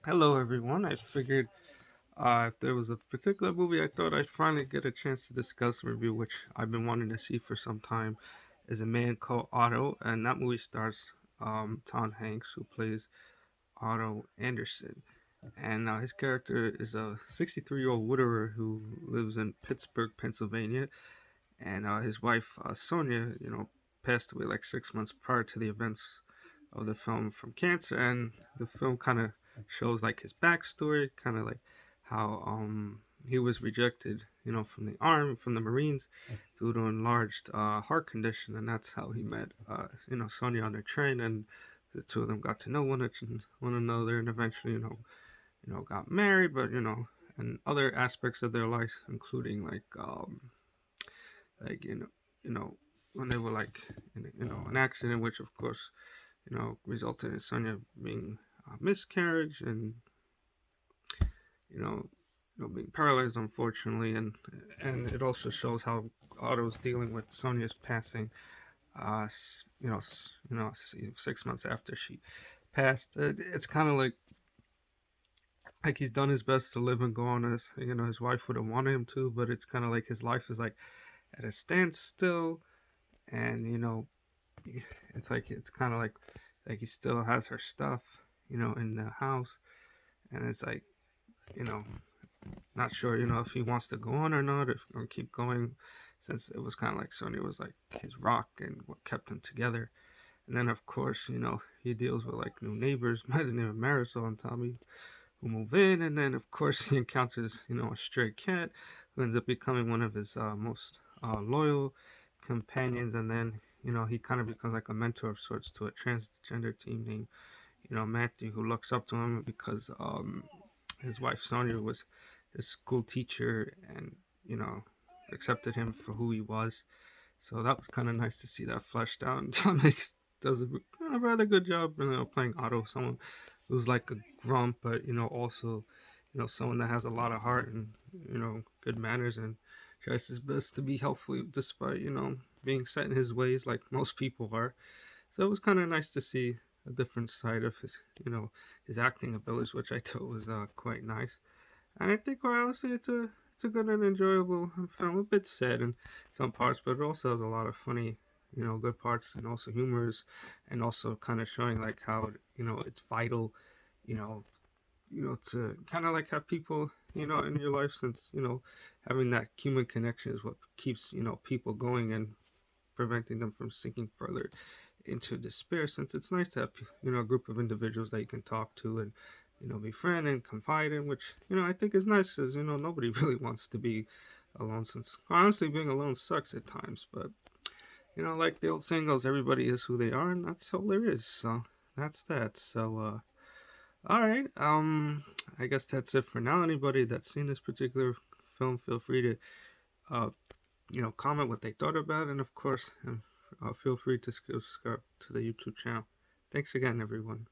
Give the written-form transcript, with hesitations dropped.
Hello, everyone. I figured if there was a particular movie I thought I'd finally get a chance to discuss and review, which I've been wanting to see for some time, is a man called Otto, and that movie stars Tom Hanks, who plays Otto Anderson. And his character is a 63-year-old widower who lives in Pittsburgh, Pennsylvania, and his wife Sonia, passed away like 6 months prior to the events of the film from cancer, and the film kind of shows like his backstory, kind of like how he was rejected, from the army, from the Marines, due to enlarged heart condition, and that's how he met, Sonia on the train, and the two of them got to know one another, and eventually, got married, but and other aspects of their life, including like you know, when they were like in an accident, which of course resulted in Sonya being a miscarriage and you know, being paralyzed unfortunately, and it also shows how Otto's dealing with Sonya's passing. You know, 6 months after she passed, it's kind of like he's done his best to live and go on as his wife would have wanted him to, but it's kind of like his life is like at a standstill, and it's kind of like he still has her stuff, in the house, and it's like you know, not sure, if he wants to go on or not, or keep going, since it was kind of like Sonya was like his rock and what kept them together. And then, of course, he deals with like new neighbors by the name of Marisol and Tommy who move in, and then, of course, he encounters, a stray cat who ends up becoming one of his most loyal companions, and then, he kind of becomes like a mentor of sorts to a transgender team named, Matthew, who looks up to him because his wife Sonia was his school teacher and you know accepted him for who he was. So that was kind of nice to see that fleshed out. And Tom Hanks does a rather good job, playing Otto, someone who's like a grump, but also someone that has a lot of heart and good manners and tries his best to be helpful despite being set in his ways like most people are. So it was kind of nice to see a different side of his acting abilities, which I thought was quite nice. And I think, quite honestly, it's a good and enjoyable film. A bit sad in some parts, but it also has a lot of funny, good parts, and also humors, and also kind of showing like how it's vital, you know, to kind of like have people, in your life, since having that human connection is what keeps people going and preventing them from sinking further into despair, since it's nice to have a group of individuals that you can talk to and befriend and confide in, which I think is nice, because nobody really wants to be alone, since honestly being alone sucks at times. But like the old saying goes, everybody is who they are, and that's all there is. So that's that. So all right, I guess that's it for now. Anybody that's seen this particular film, feel free to uh comment what they thought about, and of course, feel free to subscribe to the YouTube channel. Thanks again, everyone.